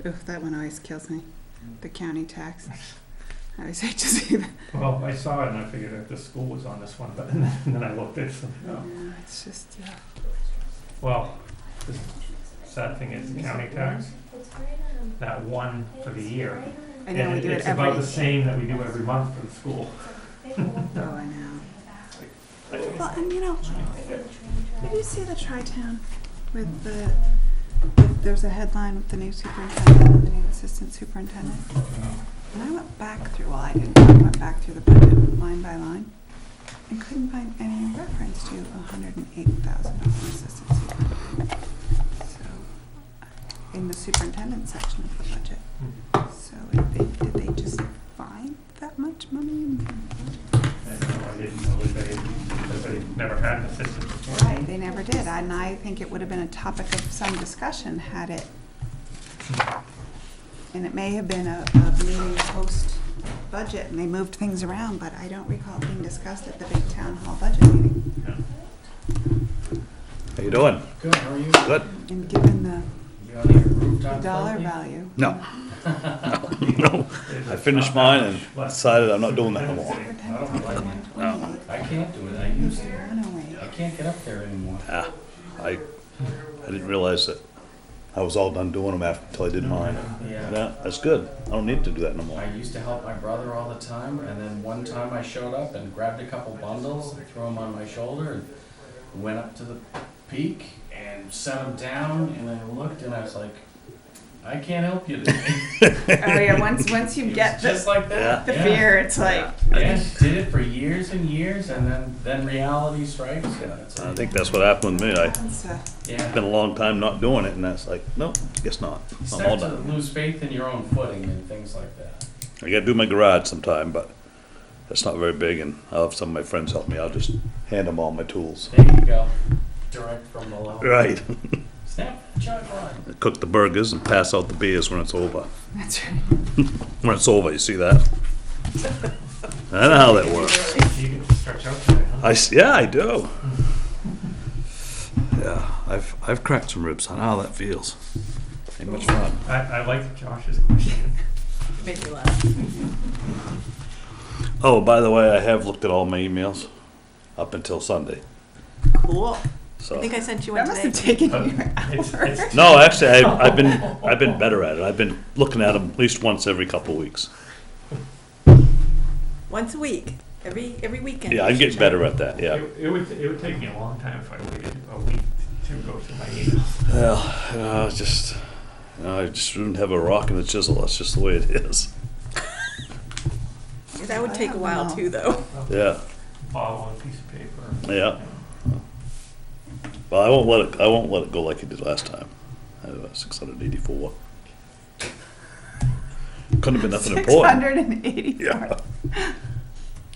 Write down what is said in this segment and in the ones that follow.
Ugh, that one always kills me. The county tax. I always hate to see that. Well, I saw it and I figured that the school was on this one, but and then I looked at something. Yeah, Oh. it's just, Well, the sad thing is county tax, that one for the year. I know we do it It's about the every. same that we do every month for the school. Oh, I know. Well, and you know, did you see the Tri-Town with there's a headline with the new superintendent and the new assistant superintendent? And I went back through, well, I didn't, I went back through the budget line by line and couldn't find any reference to $108,000 assistant superintendent. So, in the superintendent section of the budget. So, did they just find that much money in the budget? I didn't know that they never had an assistant before. Right, they never did, and I think it would have been a topic of some discussion had it, and it may have been a meeting post-budget, and they moved things around, but I don't recall it being discussed at the big town hall budget meeting. Yeah. How you doing? Good, how are you? Good. And given the You on your rooftop? dollar lately? value. No. No. I finished mine and decided I'm not doing that no more. Superintendent's I don't like only it. 128. I can't do it, I used to. 108. I can't get up there anymore. Ah, I didn't realize that I was all done doing them until I did mine. Yeah. Yeah, that's good. I don't need to do that no more. I used to help my brother all the time, and then one time I showed up and grabbed a couple bundles, threw them on my shoulder, and went up to the peak and set them down, and I looked and I was like, I can't help you today. Oh, yeah, once you It was get just the like that. the fear, it's like, Yeah, did it for years and years, and then reality strikes. And it's I like, think that's what happened with me. it's, yeah. Been a long time not doing it, and that's like, nope, guess not. You I'm all start to done. lose faith in your own footing and things like that. I gotta do my garage sometime, but that's not very big, and I'll have some of my friends help me. I'll just hand them all my tools. There you go. Direct from below. Right. Snap, chug on. Cook the burgers and pass out the beers when it's over. that's right. When it's over, you see that? I know how that works. You can stretch out today, huh? Yeah, I do. Yeah, I've cracked some ribs. I know how that feels. Ain't much fun. I like Josh's question. Made me laugh. Oh, by the way, I have looked at all my emails up until Sunday. Cool. So I think I sent you That one must today. have taken But you an it's- hour. it's- no, actually, I've been better at it. I've been looking at them at least once every couple of weeks. Once a week. Every weekend. Yeah, you I'm should getting check. better at that. Yeah. It would take me a long time if I waited a week to go through my emails. Well, I just wouldn't have a rock and a chisel. That's just the way it is. That would take a I while don't too, though. Yeah, File on a piece of paper. yeah. Well, I won't let it go like it did last time. I had about 684. Couldn't have been nothing important. 684. Yeah,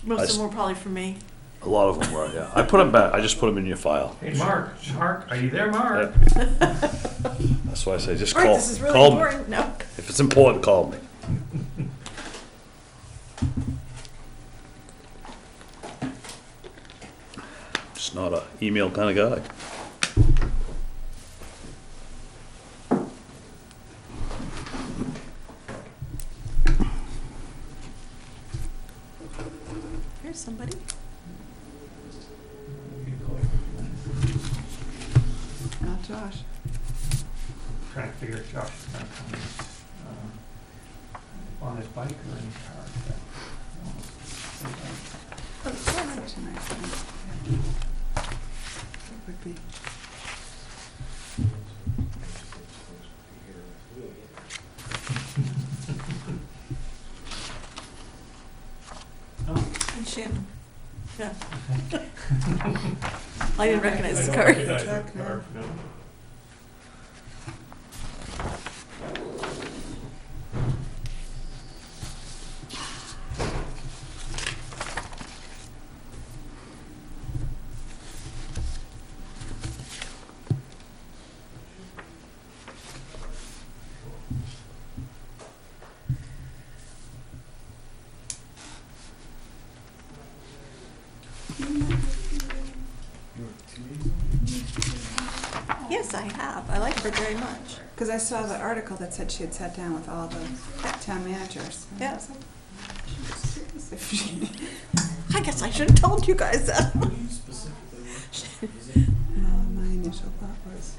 Most of them were probably for me. a lot of them were. Yeah, I put them back. I just put them in your file. Hey, Mark, are you there, Mark? That's why I say just All right, call. this is really Call me important. No. if it's important. Call me. Just not a email kind of guy. Here's somebody. Not Josh. Trying to figure if Josh is gonna come on his bike or in his car. Election, I think. Yeah. It would be. And Shannon. Yeah. I didn't recognize the I don't card. recognize the Check now. card, no. Yeah. I have. I like her very much. Because I saw the article that said she had sat down with all the town managers. And I Yeah. was like, I should just do this if she- I guess I should have told you guys that. Well, my initial thought was,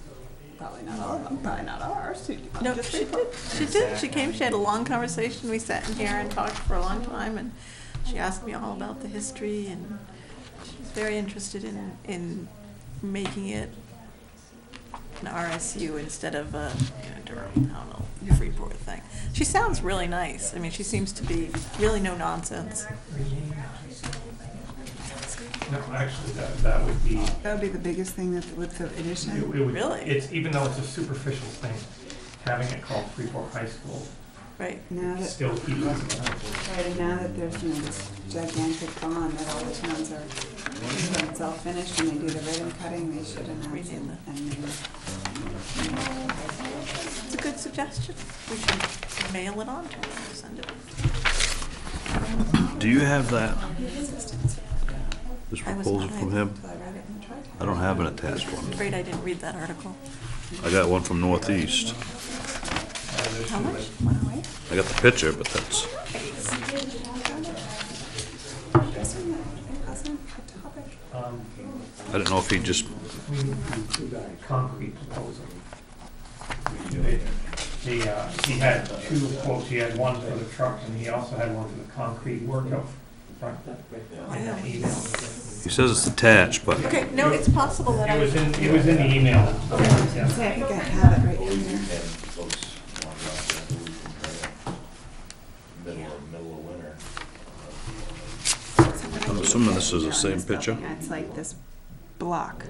probably not all of them, probably not ours. No, Just she Freeport. did. She did. She came, she had a long conversation. We sat in here and talked for a long time, and she asked me all about the history, and she was very interested in making it an RSU instead of a Durham, I don't know, Freeport thing. She sounds really nice. I mean, she seems to be really no nonsense. No, actually, that would be, That would be the biggest thing that with the it addition. would, Really? it's, even though it's a superficial thing, having it called Freeport High School Right, now that, still keeps it. right, and now that there's, this gigantic bond that all the towns are, when it's all finished and they do the ribbon cutting, they should announce it. Rename And then, It's a good suggestion. We should mail it on to her, send it. Do you have that, this I was proposal not from able him? until I read it in the tri-town. I don't have an attached I'm one. afraid I didn't read that article. I got one from Northeast. How much? 108? I got the picture, but that's, Wasn't a topic. I didn't know if he just, Concrete proposal. He had two quotes, he had one for the truck, and he also had one for the concrete work out front. In that email. he says it's attached, but Okay, no, it's possible that It was I, in the email. Yeah. See, I think I have it right in here. Middle of winter. I'm assuming this is the same picture. Yeah, it's like this block.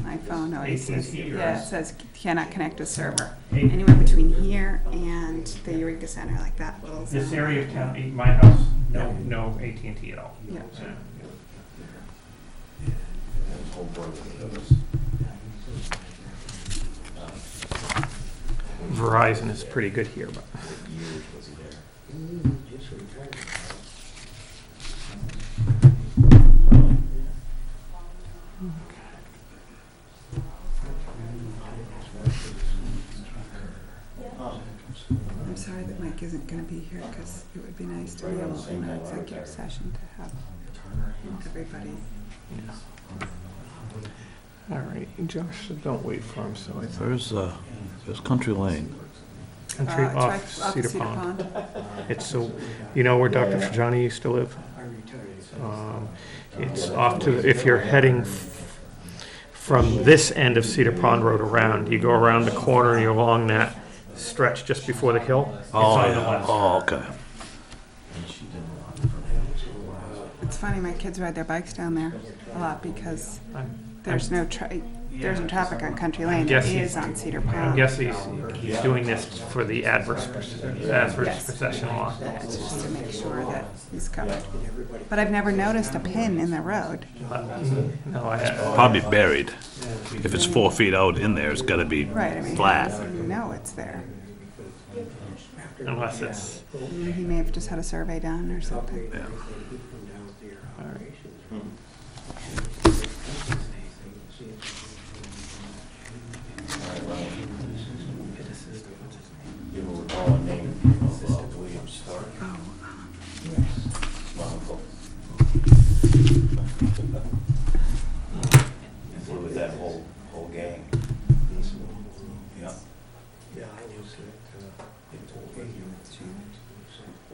My phone always says, AT&T or yeah, it says cannot connect to server. Hey, Anywhere between here and the Eureka Center, like that little this zone. area of town, my house, no AT&T at all. Yeah. Verizon is pretty good here, but. Years was he there? I'm sorry that Mike isn't gonna be here, because it would be nice to be able, in an executive session, to have everybody. All right, Josh, don't wait for him, so I there's Country Lane. Country It's off right Cedar Pond. It's so, you know where Dr. Trajani used to live? It's off to, if you're heading from this end of Cedar Pond Road around, you go around the corner and you're along that stretch just before the hill. It's on the left. Oh, okay. It's funny, my kids ride their bikes down there a lot, because there's no there's no traffic on Country Lane. There Guess he's- is on Cedar I Pond. guess he's doing this for the adverse possession law. Yeah, it's just to make sure that he's covered. But I've never noticed a pin in the road. No, I, Probably buried. If it's 4 feet out in there, it's gotta be Right, I mean, flat. you know it's there. unless it's, He may have just had a survey done or something. Yeah. all right. You ever recall a name of William Stark? Oh, My uncle. Flew with that whole gang. Yeah.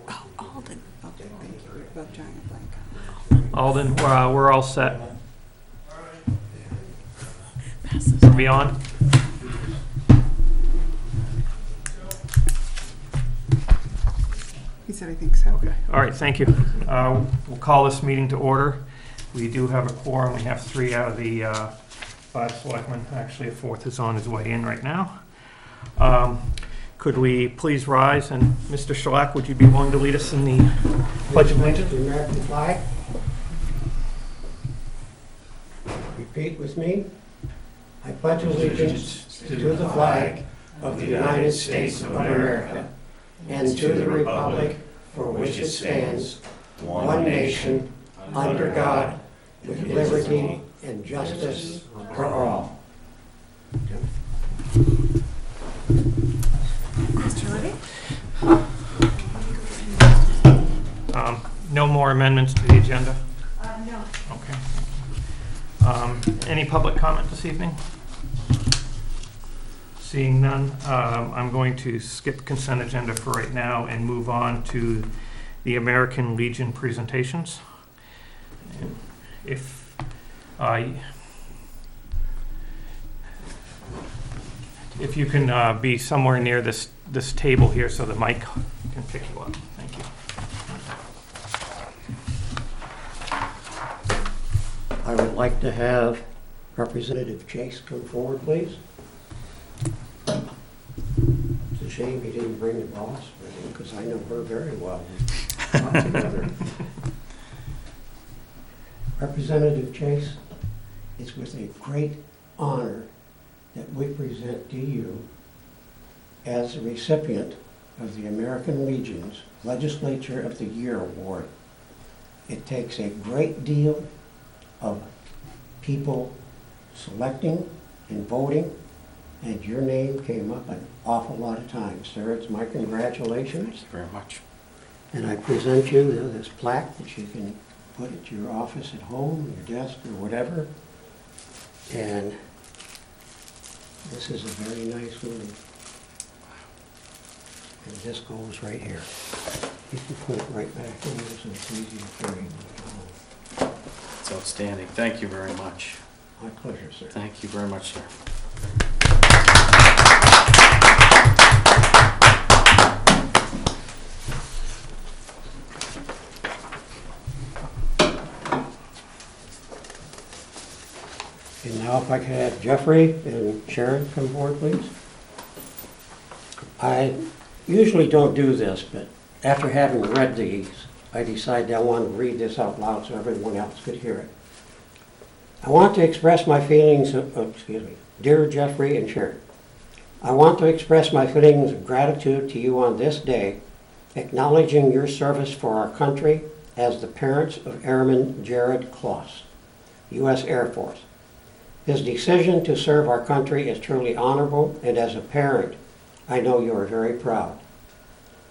oh, Alden. oh, thank you. We're both drawing a blank. Alden, we're all set. Pass this. Are we on? He said, I think so. Okay, all right, thank you. We'll call this meeting to order. We do have a quorum. We have 3 out of the 5 selectmen. Actually, a 4th is on his way in right now. Could we please rise, and Mr. Shellac, would you be willing to lead us in the Pledge of Allegiance? The American flag. Repeat with me. I pledge allegiance to the flag of the United States of America and to the republic for which it stands, one nation, under God, with liberty and justice for all. amendments to the agenda? No. Okay. Any public comment this evening? Seeing none, I'm going to skip consent agenda for right now and move on to the American Legion presentations. And if you can be somewhere near this table here so the mic can pick you up. Thank you. I would like to have Representative Chase come forward, please. It's a shame he didn't bring the boss with him, because I know her very well. We talked together. Representative Chase, it's with a great honor that we present to you as a recipient of the American Legion's Legislature of the Year Award. It takes a great deal of people selecting and voting, and your name came up an awful lot of times. Sir, it's my congratulations. Thank you very much. And I present you this plaque that you can put at your office at home, your desk, or whatever. And this is a very nice little, and this goes right here. You can put it right back in there so it's easy to carry. It's outstanding. Thank you very much. My pleasure, sir. Thank you very much, sir. And now if I could have Jeffrey and Sharon come forward, please. I usually don't do this, but after having read these, I decided I wanted to read this out loud so everyone else could hear it. I want to express my feelings dear Jeffrey and Sharon, I want to express my feelings of gratitude to you on this day, acknowledging your service for our country as the parents of Airman Jared Kloss, U.S. Air Force. His decision to serve our country is truly honorable, and as a parent, I know you are very proud.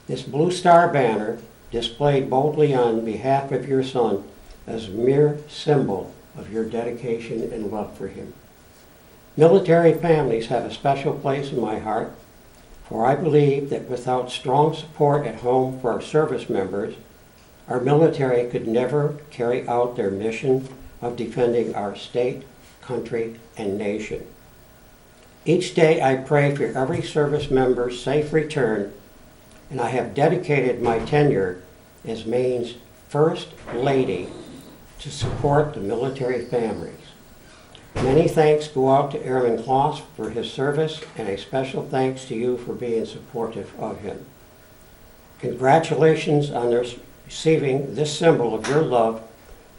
This Blue Star banner, displayed boldly on behalf of your son, is a mere symbol of your dedication and love for him. Military families have a special place in my heart, for I believe that without strong support at home for our service members, our military could never carry out their mission of defending our state, country, and nation. Each day I pray for every service member's safe return, and I have dedicated my tenure as Maine's First Lady to support the military families. Many thanks go out to Airman Kloss for his service, and a special thanks to you for being supportive of him. Congratulations on receiving this symbol of your love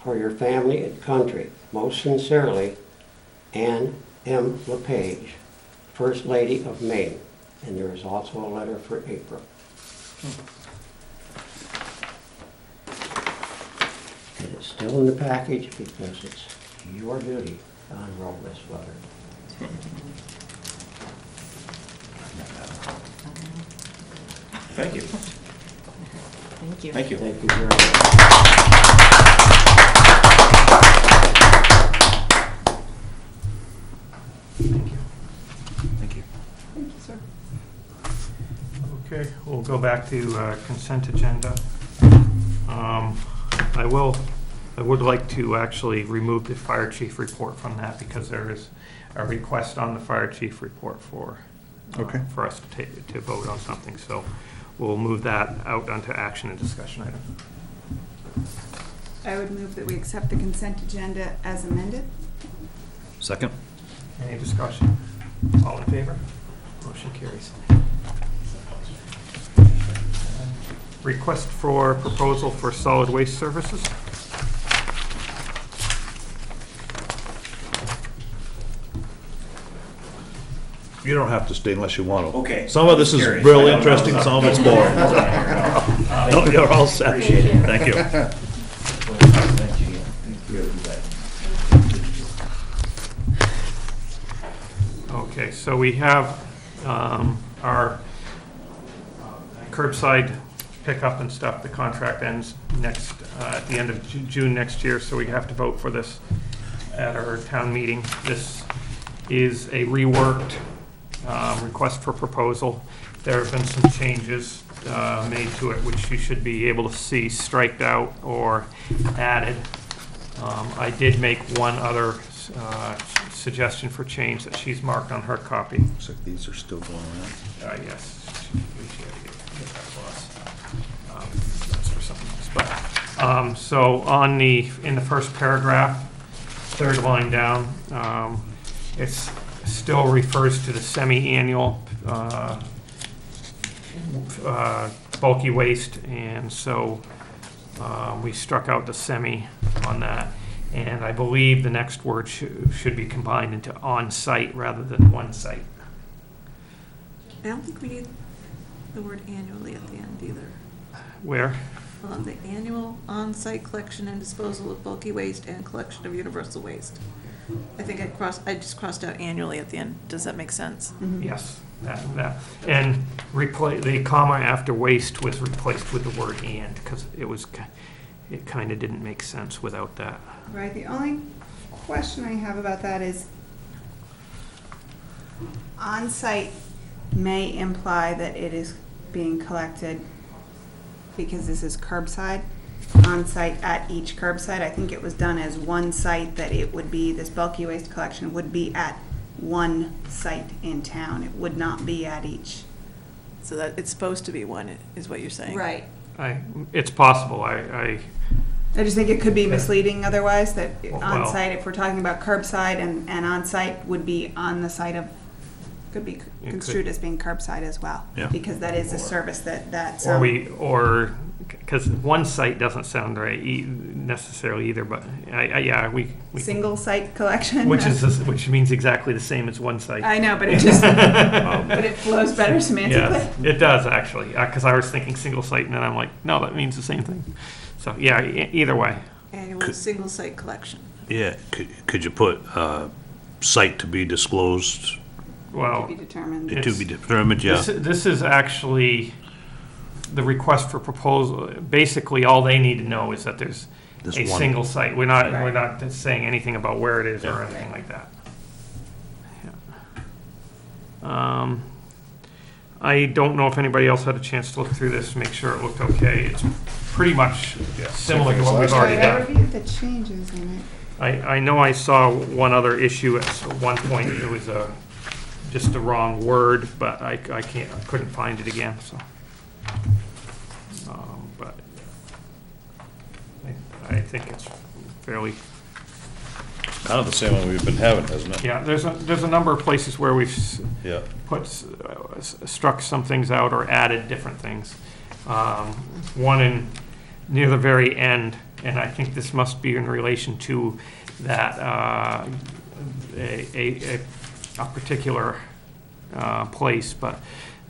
for your family and country. Most sincerely, Anne M. LePage, First Lady of Maine. And there is also a letter for April. And it's still in the package because it's your duty to unroll this letter. Thank you. Thank you. Thank you. Thank you very much. Thank you. Thank you. Thank you, sir. Okay, we'll go back to consent agenda. I would like to actually remove the fire chief report from that because there is a request on the fire chief report for us to vote on something. So we'll move that out onto action and discussion item. I would move that we accept the consent agenda as amended. Second? Any discussion? All in favor? Motion carries. Request for proposal for solid waste services. You don't have to stay unless you want to. Okay. Some of this is Curious. real I don't interesting, know. some of it's boring. No, you're all set. Appreciate it. Thank you. Thank you. Okay, so we have our curbside pickup and stuff. The contract ends at the end of June next year, so we have to vote for this at our town meeting. This is a reworked request for proposal. There have been some changes made to it, which you should be able to see striked out or added. I did make one other suggestion for change that she's marked on her copy. Looks like these are still going around. Yes, we should get that for us. That's for something else. But, so in the first paragraph, third line down, it's still refers to the semi-annual bulky waste, and so we struck out the semi on that. And I believe the next word should be combined into on-site rather than one-site. I don't think we need the word annually at the end either. Where? The annual on-site collection and disposal of bulky waste and collection of universal waste. I think I just crossed out annually at the end. Does that make sense? Yes, that. And the comma after waste was replaced with the word and, because it kind of didn't make sense without that. Right, the only question I have about that is on-site may imply that it is being collected because this is curbside, on-site at each curbside. I think it was done as one site, that it would be, this bulky waste collection would be at one site in town. It would not be at each. So that it's supposed to be one, is what you're saying? Right. It's possible. I just think it could be misleading otherwise, that Well- on-site, if we're talking about curbside and on-site would be on the site of, could be It construed could. as being curbside as well. Yeah. Because that is a service that. because one site doesn't sound right necessarily either, but we Single site collection. which means exactly the same as one site. I know, but it just, but it flows better semantically. Yes, it does actually, because I was thinking single site, and then I'm like, no, that means the same thing. So, yeah, either way. Annual single-site collection. Yeah, could you put site to be disclosed, Well, To be determined. It's- to be determined, yeah? this is actually the request for proposal. Basically, all they need to know is that there's This a one- single site. We're not saying anything about where it is or Yeah. anything like that. Yeah. I don't know if anybody else had a chance to look through this, make sure it looked okay. It's pretty much similar to what we've already Right, I done. reviewed the changes in it. I know I saw one other issue at one point. It was just the wrong word, but I couldn't find it again, so. But I think it's fairly, Kind of the same one we've been having, hasn't it? yeah, there's a number of places where we've Yeah. struck some things out or added different things. One near the very end, and I think this must be in relation to that, a particular place, but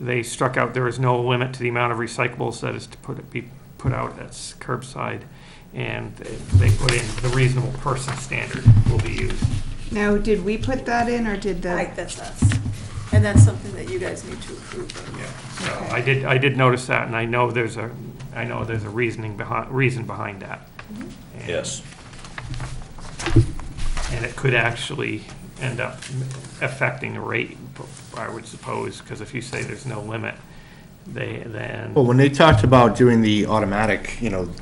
they struck out, there is no limit to the amount of recyclables that is to be put out at curbside, and they put in the reasonable person standard will be used. Now, did we put that in, or did the? That's us. And that's something that you guys need to approve of. Yeah, so Okay. I did notice that, and I know there's a reason behind that. And- Yes. And it could actually end up affecting the rate, I would suppose, because if you say there's no limit, then, Well, when they talked about doing the automatic,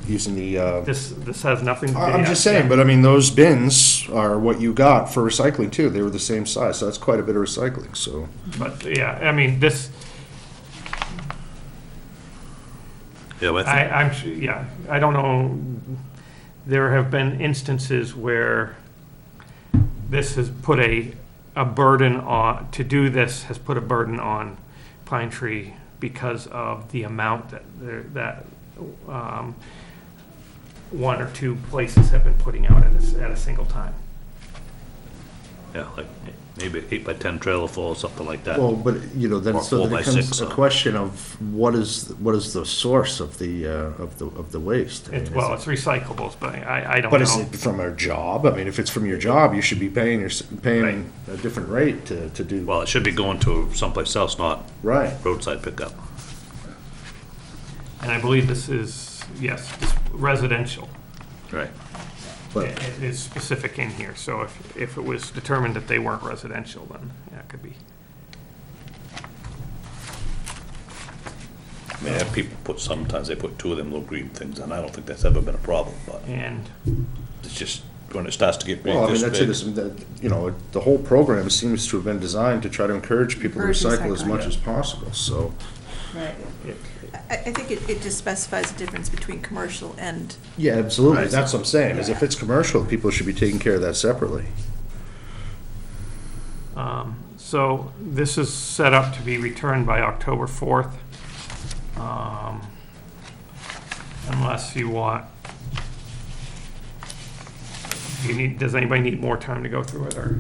using the, this has nothing to do. I'm just saying, but I mean, those bins are what you got for recycling too. They were the same size, so that's quite a bit of recycling, so. But, yeah, I mean, this, Yeah, well, I think, I'm, yeah, I don't know, there have been instances where this has put a burden on, to do this has put a burden on Pine Tree because of the amount that one or two places have been putting out at a single time. yeah, like maybe 8x10 trailer full or something like that. Well, but, then Or so then it 4x6, becomes a so. question of what is the source of the waste? I mean, It's recyclables, but I don't know. But is it from our job? I mean, if it's from your job, you should be paying Right. a different rate to do. Well, it should be going to someplace else, not Right. roadside pickup. And I believe this is, yes, just residential. Right. But It is specific in here, so if it was determined that they weren't residential, then yeah, it could be. I mean, people sometimes they put two of them little green things on. I don't think that's ever been a problem, but And it's just when it starts to get big well, I mean, this that's big. it. You know, the whole program seems to have been designed to try to encourage people to Encourage recycle as recycling. much as possible. So Right. I think it just specifies the difference between commercial and, yeah, absolutely. Right. That's what I'm saying. Is if it's commercial, people should be taking care of that separately. so this is set up to be returned by October 4th. Unless you want, does anybody need more time to go through it, or?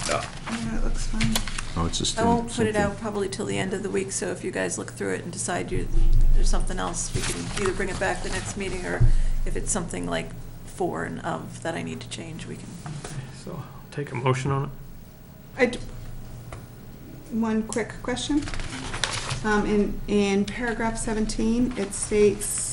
No. Yeah, it looks fine. Oh, it's just. I won't put it out probably till the end of the week, so if you guys look through it and decide there's something else, we can either bring it back the next meeting, or if it's something like 4 and of that I need to change, we can. So take a motion on it. One quick question. In paragraph 17, it states,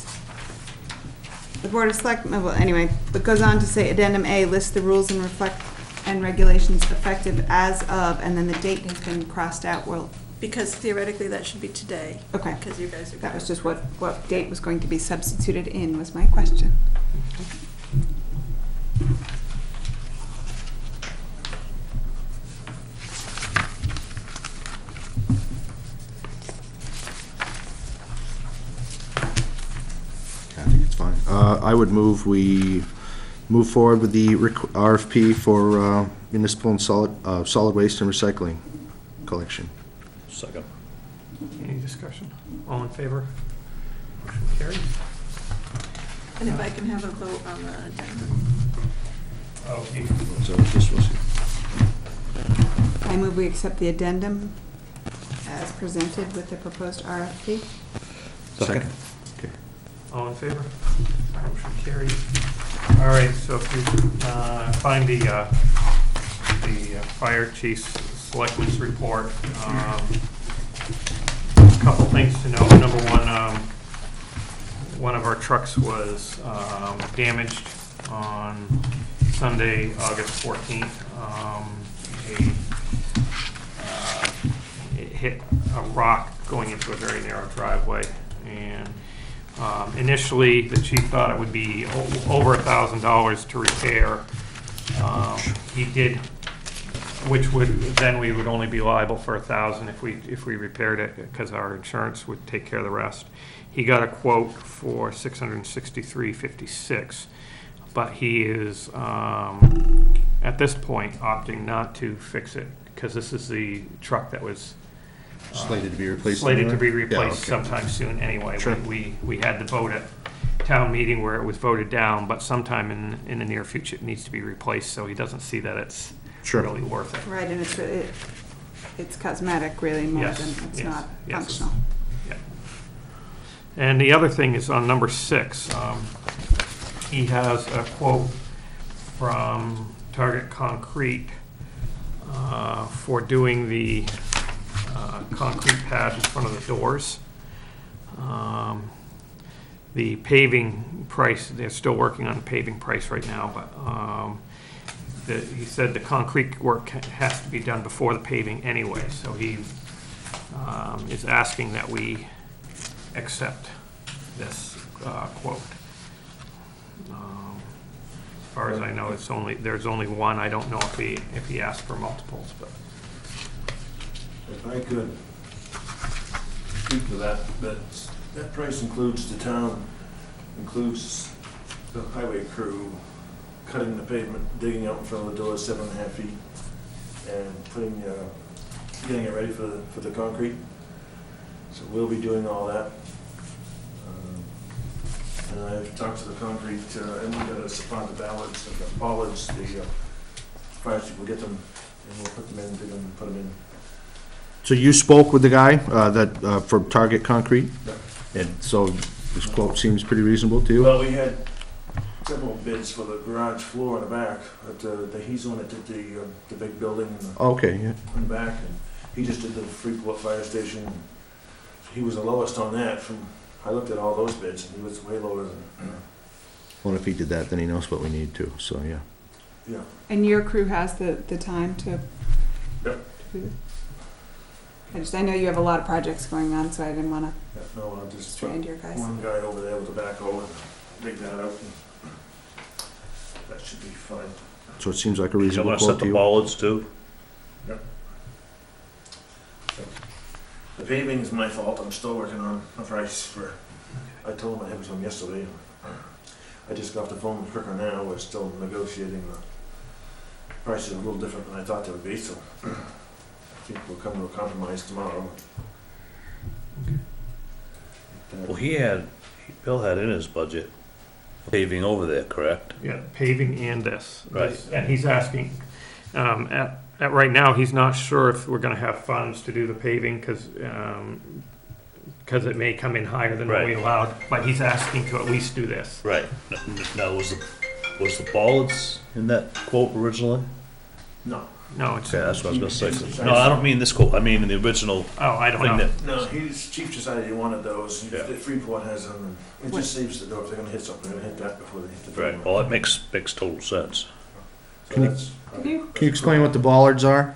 the Board of Selectmen, well, anyway, it goes on to say addendum A lists the rules and regulations effective as of, and then the date has been crossed out. Well, Because theoretically, that should be today. okay. Because you guys are. That was just what date was going to be substituted in was my question. I think it's fine. I would we move forward with the RFP for municipal and solid waste and recycling collection. Second. Any discussion? All in favor? Motion carried. And if I can have a vote on the addendum. Oh, So this was, I move we accept the addendum as presented with the proposed RFP. second. all in favor? Motion carried. All right, so if you find the fire chief's selectmen's report, a couple things to know. Number one of our trucks was damaged on Sunday, August 14th. It hit a rock going into a very narrow driveway, and initially the chief thought it would be over $1,000 to repair. He did, which then we would only be liable for $1,000 if we repaired it, because our insurance would take care of the rest. He got a quote for $663.56, but he is at this point opting not to fix it, because this is the truck that was Slated to be replaced. slated to be anyway? replaced Yeah, okay. sometime soon anyway. Sure. We had the vote at town meeting where it was voted down, but sometime in the near future it needs to be replaced, so he doesn't see that it's Sure. really worth it. Right, and it's cosmetic really more Yes, than it's yes, not yes. functional. Yeah. And the other thing is on number 6, he has a quote from Target Concrete for doing the concrete pad in front of the doors. The paving price, they're still working on the paving price right now, but he said the concrete work has to be done before the paving anyway, so he is asking that we accept this quote. As far as I know, there's only one. I don't know if he asked for multiples, but. If I could speak to that price includes the town, includes the highway crew cutting the pavement, digging out in front of the door 7.5 feet, and getting it ready for the concrete. So we'll be doing all that. And I've talked to the concrete, and we're gonna supply the ballots and the bollards, the fire chief will get them, and we'll put them in, dig them, and put them in. So you spoke with the guy from Target Concrete? Yep. And so this quote seems pretty reasonable to you? Well, we had several bids for the garage floor in the back, but he's the one that did the big building in the, Okay, yeah. in the back, and he just did the Freeport Fire Station. He was the lowest on that from I looked at all those bids, and he was way lower than, Well, if he did that, then he knows what we need to, so, yeah. yeah. And your crew has the time to? Yep. to do this? I know you have a lot of projects going on, so I didn't wanna Yeah, no, I'll just strand your guys. one guy over there with the backhoe and dig that out, and that should be fine. So it seems like a You reasonable wanna quote set to the you. bollards too? The paving is my fault, I'm still working on a price for, I told him I had some yesterday. I just got off the phone with Crooker now, we're still negotiating the price is a little different than I thought they would be, so I think we'll come to a compromise tomorrow. Well, Bill had in his budget paving over there, correct? Yeah, paving and this. Right. And he's asking, at right now, he's not sure if we're gonna have funds to do the paving, cause it may come in higher than what we Right. allowed, but he's asking to at least do this. Right. Now, was the bollards in that quote originally? No, No, it's, Okay, that's what I was gonna say. No, I don't mean this quote, I mean in the original oh, I don't thing know. that, no, Chief decided he wanted those, Yeah. Freeport has them, and it just saves the door, if they're gonna hit something, they're gonna hit that before they hit the. right, well, that makes total sense. So that's, Can you, Can you explain what the bollards are?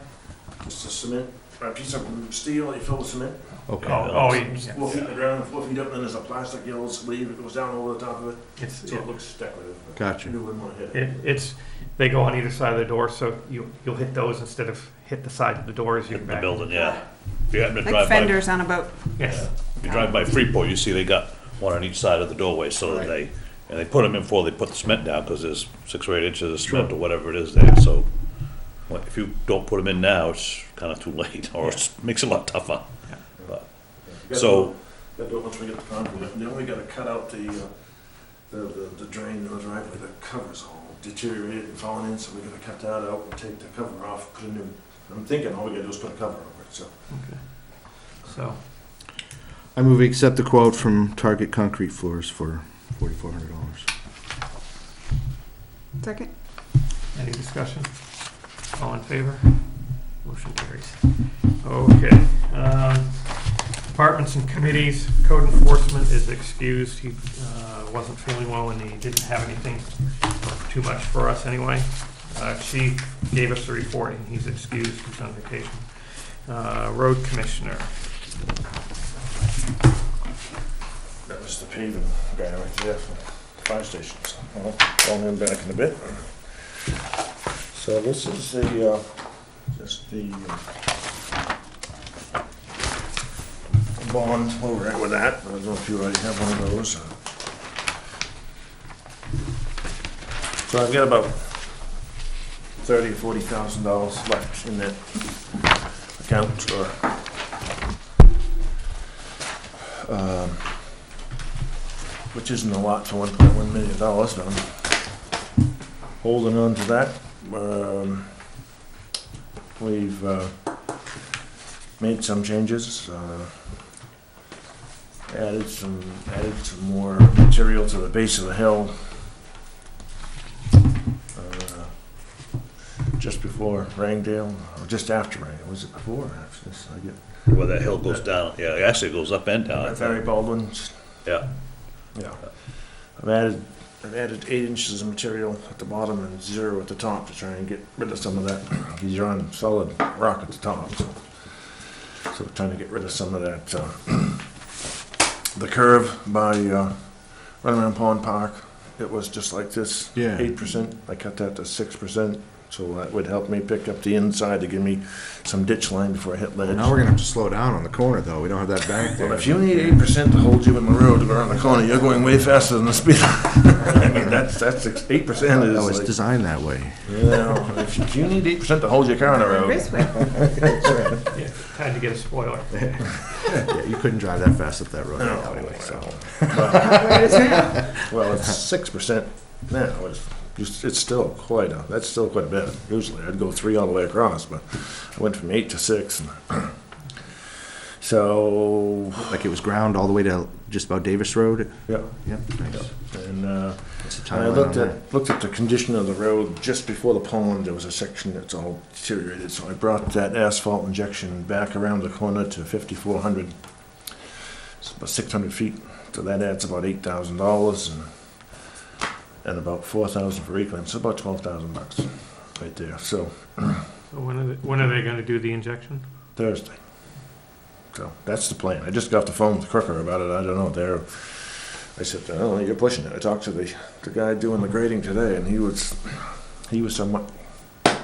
just a cement, a piece of steel that you fill with cement. Okay. Oh, yeah, 4 feet in the ground, 4 feet up, and then there's a plastic yellow sleeve that goes down over the top of it, it's, so it looks decorative. but Gotcha. You wouldn't want to hit it. it's, they go on either side of the door, so you'll hit those instead of hit the side of the door as you In back. the building, yeah. If you happen to like drive by, fenders on a boat? Yes, if you drive by Freeport, you see they got one on each side of the doorway, so that and they put them in before they put the cement down, cause there's 6 or 8 inches of cement or whatever it is there, so if you don't put them in now, it's kinda too late, or it makes it a lot tougher. But, so, Gotta do it once we get the concrete, and then we gotta cut out the drain in the driveway, the cover's all deteriorated and fallen in, so we gotta cut that out and take the cover off, put a new, I'm thinking all we gotta do is put a cover over it, so. so, I move we accept the quote from Target Concrete Floors for $4,400. Second? any discussion? All in favor? Motion carries. Okay, departments and committees, code enforcement is excused. He wasn't feeling well and he didn't have anything too much for us anyway. Chief gave us a report and he's excused, he's on vacation. Road commissioner, That was the paving guy right there for the fire station, so I'll call him back in a bit. So this is just the bond, where we're at with that. I don't know if you already have one of those. So I've got about $30,000 or $40,000 left in that account, which isn't a lot for $1.1 million, so I'm holding on to that. We've made some changes, added some more material to the base of the hill. Just before Rangdale, or just after Rangdale, was it before or after this? I get where that hill goes down, yeah, it actually goes up and down. I think. Barry Baldwin's. Yeah, Yeah. I've added 8 inches of material at the bottom and 0 at the top to try and get rid of some of that, because you're on solid rock at the top, so we're trying to get rid of some of that. The curve by Runaround Pond Park, it was just like this, Yeah. 8%. I cut that to 6%, so that would help me pick up the inside to give me some ditch line before I hit ledge. Now we're gonna have to slow down on the corner, though. We don't have that bank there. Well, if you need 8% to hold you in the road to go around the corner, you're going way faster than the speed. I mean, that's 8% is Oh, it's like, designed that way. you know, if you need 8% to hold your car on the road. Raceway. yeah, had to get a spoiler. Yeah, you couldn't drive that fast up that road anyhow, anyway, so. Where it is now. Well, it's 6% now. It's still that's still quite a bit. Usually I'd go 3 all the way across, but I went from 8 to 6. And so, Like it was ground all the way to just about Davis Road? yeah. Yep, nice. And What's the I timeline on that? looked at the condition of the road just before the pond. There was a section that's all deteriorated, so I brought that asphalt injection back around the corner to 5,400. It's about 600 feet, so that adds about $8,000 and about 4,000 for reclaim, so about $12,000 right there. So So when are they gonna do the injection? Thursday. So that's the plan. I just got off the phone with Crooker about it. I don't know. I said, oh, you're pushing it. I talked to the guy doing the grading today, and he was somewhat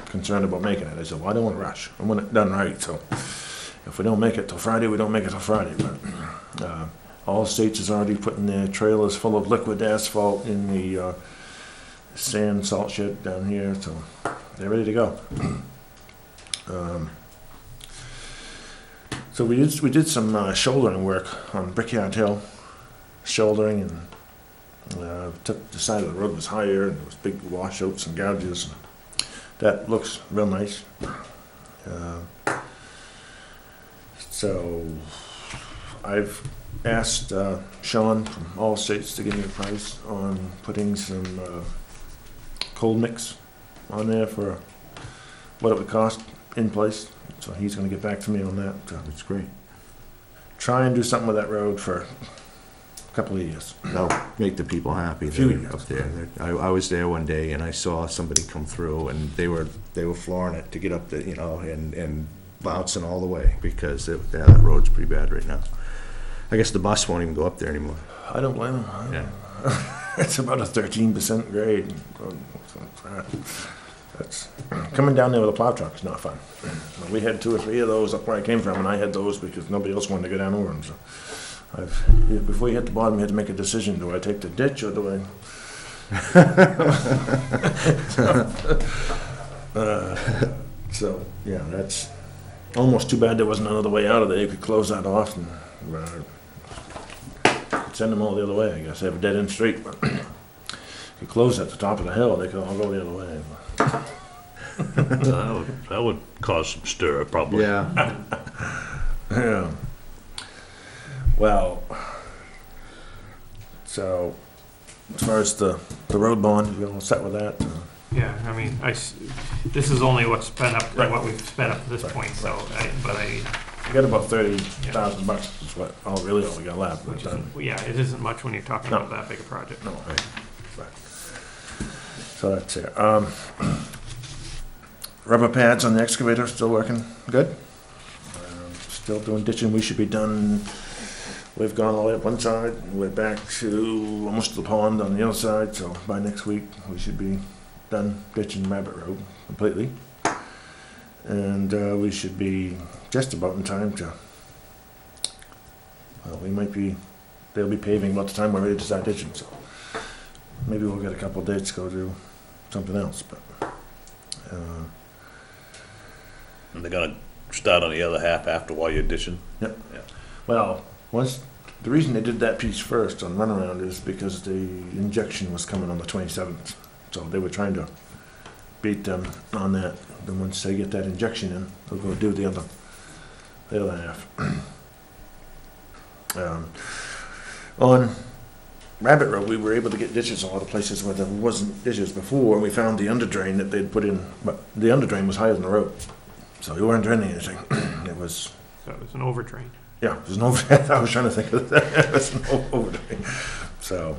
concerned about making it. I said, well, I don't want to rush. I want it done right. So if we don't make it till Friday, we don't make it till Friday. But all states is already putting their trailers full of liquid asphalt in the sand salt shed down here, so they're ready to go. So we did some shouldering work on Brickyard Hill, shouldering, and took the side of the road was higher, and there was big washouts and gouges. That looks real nice. So I've asked Sean from All States to give me a price on putting some cold mix on there for what it would cost in place. So he's going to get back to me on that. That's great. Try and do something with that road for a couple of years. That'll make the people happy Few that are years. up there. I was there one day and I saw somebody come through and they were flooring it to get up there, you know, and bouncing all the way because that road's pretty bad right now. I guess the bus won't even go up there anymore. I don't blame him. Yeah. It's about a 13% grade. That's coming down there with a plow truck is not fun. We had 2 or 3 of those up where I came from, and I had those because nobody else wanted to go down over them. So before you hit the bottom, you had to make a decision: do I take the ditch or do I? So yeah, that's almost too bad there wasn't another way out of there. You could close that off and send them all the other way. I guess they have a dead end street. But you close at the top of the hill, they could all go the other way. That would cause some stir, probably. Yeah. Yeah. Well, so as far as the road bond, you're all set with that? Yeah, I mean, this is only what's spent up, Right. what we've spent up to this Right, point, so, We got about $30,000. Is what all we got left. which But, isn't, yeah, it isn't much when you're talking No. about that big a project. no, right. So that's it. Rubber pads on the excavator still working good. Still doing ditching. We should be done. We've gone all the way up one side. We're back to almost to the pond on the other side. So by next week we should be done ditching Rabbit Road completely, and we should be just about in time to. Well, they'll be paving about the time we're ready to start ditching. So maybe we'll get a couple of dates to go do something else, but. And they're gonna start on the other half after while you're ditching? Well, the reason they did that piece first on runaround is because the injection was coming on the 27th. So they were trying to beat them on that. Then once they get that injection in, they'll go do the other half. On Rabbit Road, we were able to get ditches in a lot of places where there wasn't ditches before, and we found the underdrain that they'd put in, but the underdrain was higher than the road. So we weren't draining anything. It was, So it was an overdrain. yeah, it was an overdrain. I was trying to think of that. It was an overdrain. So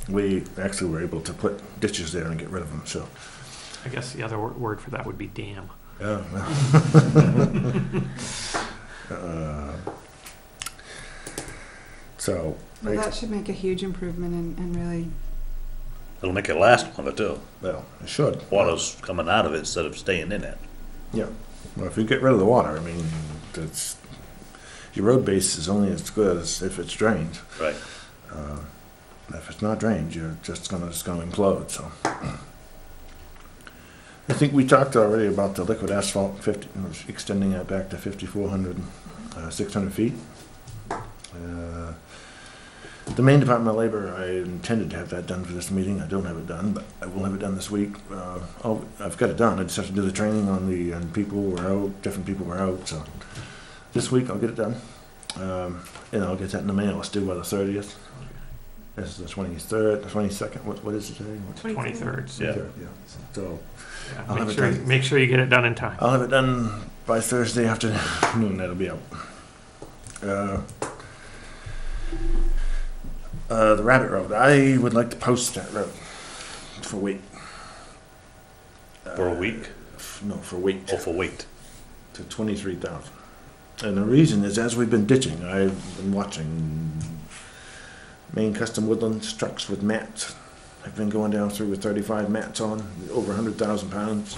we actually were able to put ditches there and get rid of them, so. I guess the other word for that would be dam. Yeah. So, Well, that should make a huge improvement and really, It'll make it last longer too. well, it should. Water's coming out of it instead of staying in it. Yeah. Well, if you get rid of the water, I mean, your road base is only as good as if it's drained. Right. If it's not drained, you're just gonna implode, so. I think we talked already about the liquid asphalt, extending that back to 5,400, 600 feet. The Maine Department of Labor, I intended to have that done for this meeting. I don't have it done, but I will have it done this week. I've got it done. I just have to do the training on people who are out, different people who are out, so. This week I'll get it done. And I'll get that in the mail. It's due by the 30th. This is the 23rd, the 22nd. What is it today? 23rd. Yeah. 23rd, yeah. So Yeah, I'll have it done. make sure you get it done in time. I'll have it done by Thursday afternoon. That'll be out. The Rabbit Road, I would like to post that road for weight. For a week? No, for weight. Oh, for weight. To 23,000. And the reason is, as we've been ditching, I've been watching Maine Custom Woodlands trucks with mats. I've been going down through with 35 mats on, over 100,000 pounds.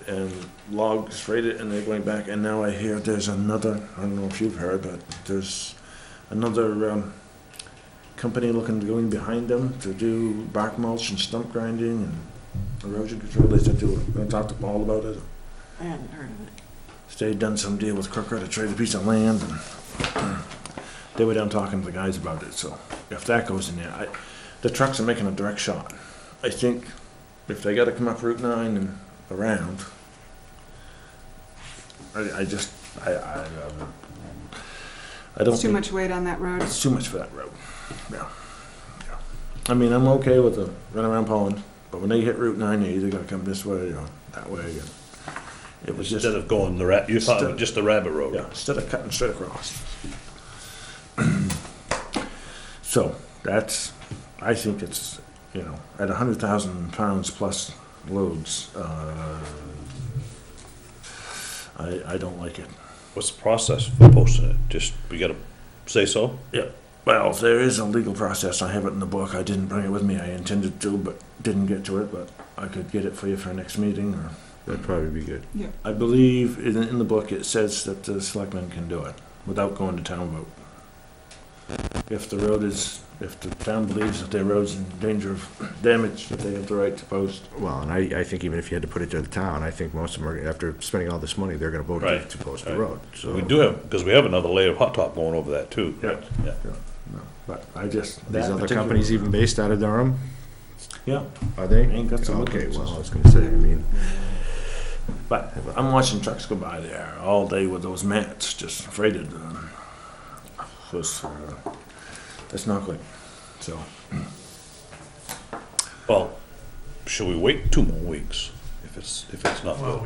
And logs freighted, and they're going back, and now I hear there's another, I don't know if you've heard, but there's another company looking to go in behind them to do bark mulch and stump grinding and erosion control. They said they were going to talk to Paul about it. I hadn't heard of it. They'd done some deal with Crooker to trade a piece of land, and they were down talking to the guys about it. So if that goes in there, the trucks are making a direct shot. I think if they got to come up Route 9 and around, I don't It's too think much weight on that road. it's too much for that road. Yeah. I mean, I'm okay with the runaround pond, but when they hit Route 9, they either got to come this way or that way. And it was just, Instead of going you're talking about just the Rabbit Road? yeah, instead of cutting straight across. So that's, I think it's, at 100,000 pounds plus loads, I don't like it. What's the process for posting it? Just, we gotta say so? Yeah. Well, there is a legal process. I have it in the book. I didn't bring it with me. I intended to, but didn't get to it. But I could get it for you for next meeting. Or That'd probably be good. I believe in the book it says that the selectmen can do it without going to town vote. If the town believes that their road's in danger of damage, that they have the right to post. Well, and I think even if you had to put it to the town, I think most of them are, after spending all this money, they're gonna vote Right. to post the Right. road, so. We do have, because we have another layer of hot top going over that too. Yeah. Yeah. No, but I just These that other particular- companies even based out of Durham, Yeah. are they? Ain't got some Okay, woodlands. well, I was gonna say, I mean, But I'm watching trucks go by there all day with those mats just freighted. That's not good. So, Well, should we wait 2 more weeks if it's not Well, good?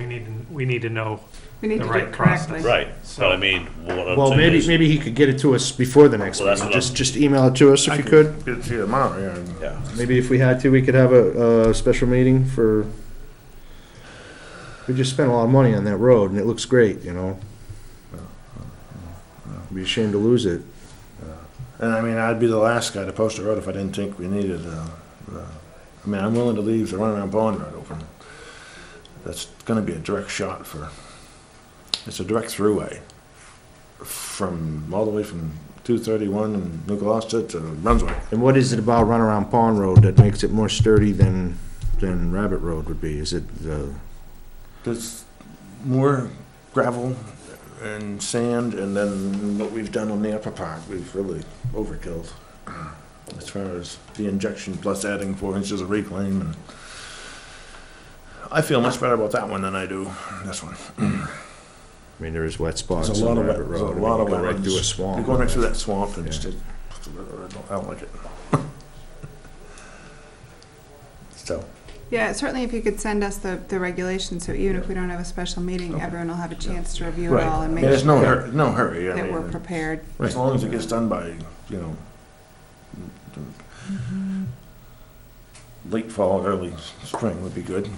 we need to know We need the to do right it correctly. process. Right, So- but I mean, what I'm well, saying maybe, is- maybe he could get it to us before the next Well, that's meeting, what just email it to us if you could. get it to you tomorrow. Yeah. Yeah, Maybe if we had to, we could have a special meeting for, we just spent a lot of money on that road, and it looks great, Be ashamed to lose it. And I mean, I'd be the last guy to post a road if I didn't think we needed. I mean, I'm willing to leave the runaround pond road open. That's going to be a direct shot for. It's a direct throughway from all the way from 231 and New Gloucester to Brunswick. And what is it about Runaround Pond Road that makes it more sturdy than Rabbit Road would be? Is it the, There's more gravel and sand, and then what we've done on the upper part, we've really overkilled as far as the injection plus adding 4 inches of reclaim. And I feel much better about that one than I do this one. I mean, there is wet spots There's a on lot of Rabbit wet- there's a Road. I mean, lot you of go right through a wetlands. swamp. You're going next to that swamp, and Yeah. it's just, I don't like it. So, Yeah, certainly if you could send us the regulations, so even if we don't have a special meeting, Okay. everyone will have a chance to review it right. all and I make mean, there's no sure hurry, no hurry. I that we're mean, prepared. as long as it gets done by, late fall, early spring would be good.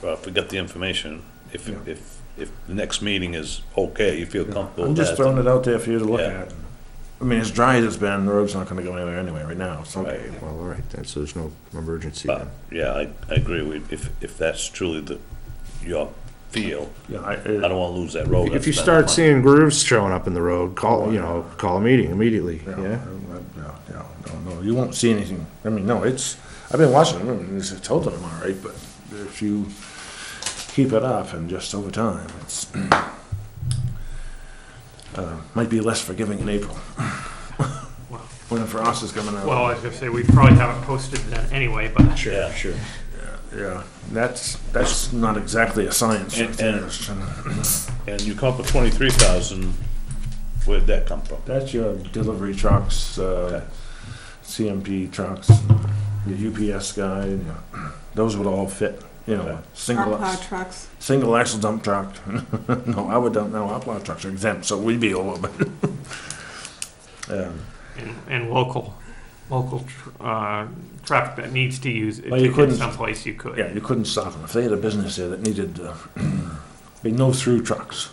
well, if we got the information, if Yeah. the next meeting is okay, you feel comfortable I'm with just that. throwing it out there for you to look Yeah. at. I mean, as dry as it's been, the road's not gonna go anywhere anyway right now, so. Right. Well, all right, then, so there's no emergency But, then. yeah, I agree with, if that's truly your feel, Yeah, I don't wanna lose that road. If you I've spent start money. seeing grooves showing up in the road, call a meeting immediately, yeah? No, you won't see anything. I mean, no, I've been watching them, and it's told them all right, but if you keep it up and just over time, it's, might be less forgiving in April. When the frost is coming out. Well, I was gonna say, we probably have it posted then anyway, but. Yeah. Sure. Yeah, that's not exactly a science. And you come up with 23,000, where'd that come from? That's your delivery trucks, CMP trucks, your UPS guy, those would all fit, Okay. single. Our plow trucks. Single axle dump truck. No, I would dump, no, our plow trucks are exempt, so we'd be over, but. and local traffic that needs to use it Well, to you get couldn't- someplace you could. Yeah, you couldn't stop them. If they had a business there that needed, be no through trucks.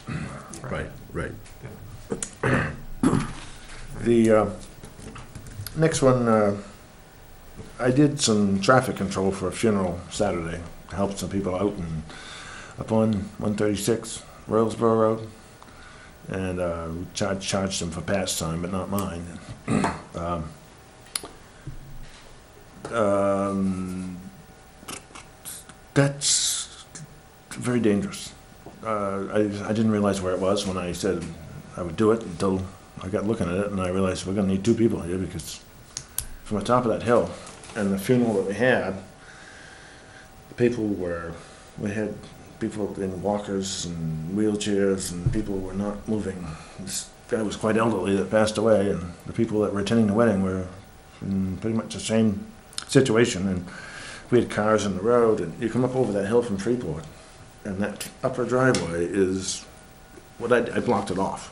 Right, right. The next one, I did some traffic control for a funeral Saturday, helped some people out and up on 136 Royalsboro Road, and charged them for pastime, but not mine. That's very dangerous. I didn't realize where it was when I said I would do it until I got looking at it, and I realized we're gonna need 2 people here, because from the top of that hill and the funeral that we had, we had people in walkers and wheelchairs, and people were not moving. This guy was quite elderly that passed away, and the people that were attending the wedding were in pretty much the same situation, and we had cars in the road, and you come up over that hill from Freeport, and that upper driveway is, what I blocked it off,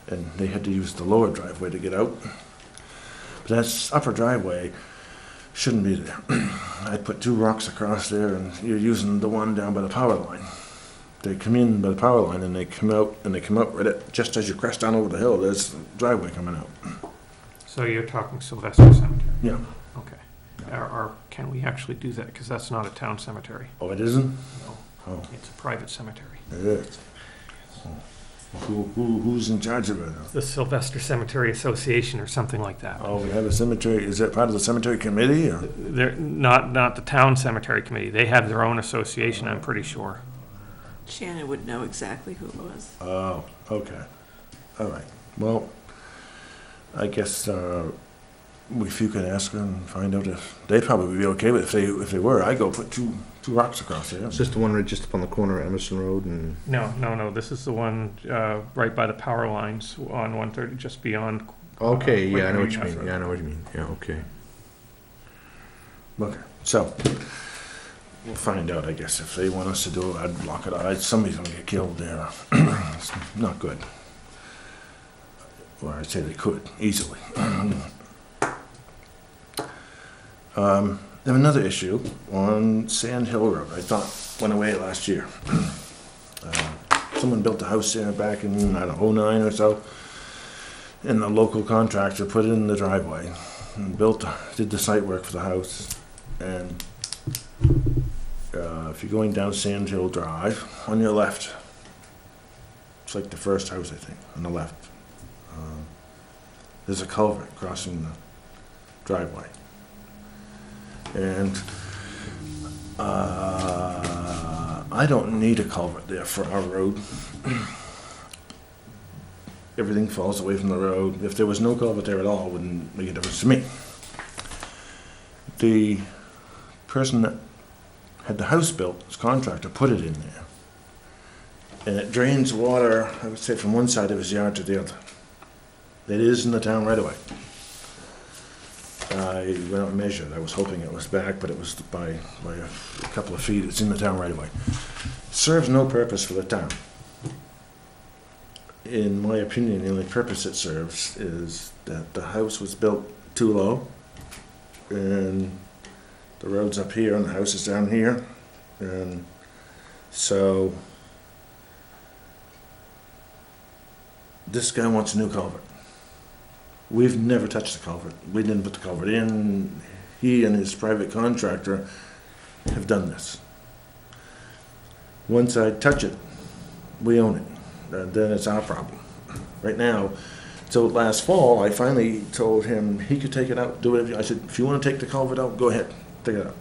and they had to use the lower driveway to get out. But that upper driveway shouldn't be there. I put 2 rocks across there, and you're using the one down by the power line. They come in by the power line, and they come out right at, just as you crest down over the hill, there's the driveway coming out. So you're talking Sylvester Cemetery? Yeah. Okay. Or can we actually do that? Because that's not a town cemetery. Oh, it isn't? No, Oh, it's a private cemetery. it is. Who's in charge of it? The Sylvester Cemetery Association or something like that. Oh, we have a cemetery, is that part of the cemetery committee, or? They're not the town cemetery committee. They have their own association, I'm pretty sure. Shannon would know exactly who it was. Oh, okay. All right. Well, I guess if you could ask her and find out if, they'd probably be okay with it. If they were, I'd go put two rocks across there. Is this the one right just up on the corner of Emerson Road and? No. This is the one right by the power lines on 130, just beyond. Okay, yeah, I know what Green you House mean. Road. Yeah, I know what you mean. Yeah, okay. Okay, so we'll find out, I guess. If they want us to do it, I'd block it out. Somebody's gonna get killed there. It's not good. Or I'd say they could, easily. Then another issue on Sand Hill Road, I thought went away last year. Someone built a house there back in, I don't know, 09 or so, and the local contractor put it in the driveway and did the site work for the house. And if you're going down Sand Hill Drive, on your left, it's like the first house, I think, on the left, there's a culvert crossing the driveway. And I don't need a culvert there for our road. Everything falls away from the road. If there was no culvert there at all, it wouldn't make a difference to me. The person that had the house built, his contractor, put it in there. And it drains water, I would say, from one side of his yard to the other. It is in the town right away. I went out and measured. I was hoping it was back, but it was by a couple of feet. It's in the town right away. Serves no purpose for the town. In my opinion, the only purpose it serves is that the house was built too low, and the road's up here and the house is down here, and so this guy wants a new culvert. We've never touched the culvert. We didn't put the culvert in. He and his private contractor have done this. Once I touch it, we own it. Then it's our problem. Right now, so last fall, I finally told him he could take it out, do whatever. I said, if you want to take the culvert out, go ahead, take it out.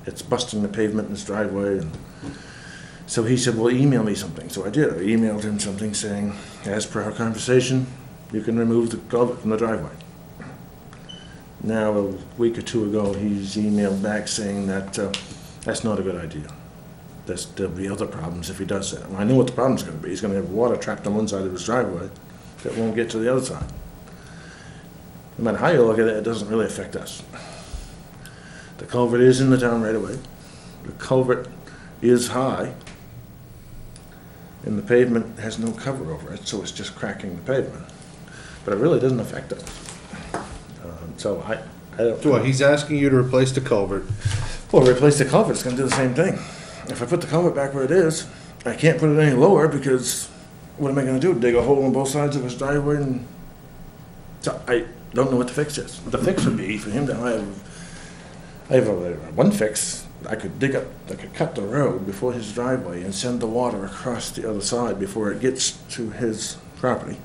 It's busting the pavement in his driveway. And so he said, well, email me something. So I did. I emailed him something saying, as per our conversation, you can remove the culvert from the driveway. Now, a week or two ago, he's emailed back saying that that's not a good idea. There'll be other problems if he does that. Well, I know what the problem's going to be. He's going to have water trapped on one side of his driveway that won't get to the other side. No matter how you look at it, it doesn't really affect us. The culvert is in the town right away. The culvert is high, and the pavement has no cover over it, so it's just cracking the pavement. but it really doesn't affect us. So I don't. So what, he's asking you to replace the culvert. Well, replace the culvert, it's gonna do the same thing. If I put the culvert back where it is, I can't put it any lower because what am I gonna do? Dig a hole on both sides of his driveway and, so I don't know what the fix is. The fix would be for him to I have one fix. I could cut the road before his driveway and send the water across the other side before it gets to his property,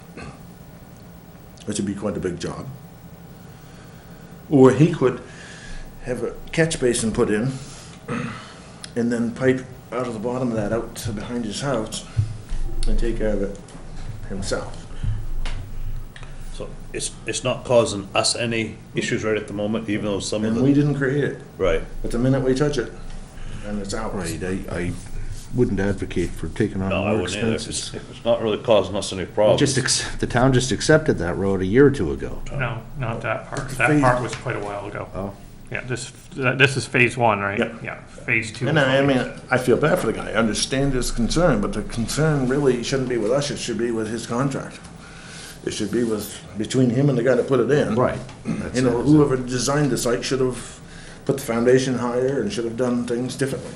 which would be quite a big job. Or he could have a catch basin put in and then pipe out of the bottom of that out to behind his house and take care of it himself. So it's not causing us any issues right at the moment, even though some of And we the, didn't create it, right, but the minute we touch it, then it's ours. Right, I wouldn't advocate for taking on no, I more wouldn't either. expenses. If it's not really causing us any problems. The town just accepted that road a year or two ago. No, not that part. Phase- That part was quite a while ago. Oh. Yeah, this is phase one, right? Yeah. Yeah, phase two. And I mean, I feel bad for the guy, I understand his concern, but the concern really shouldn't be with us, it should be with his contractor. It should be between him and the guy that put it in. Right. You know, whoever designed the site should have put the foundation higher and should have done things differently.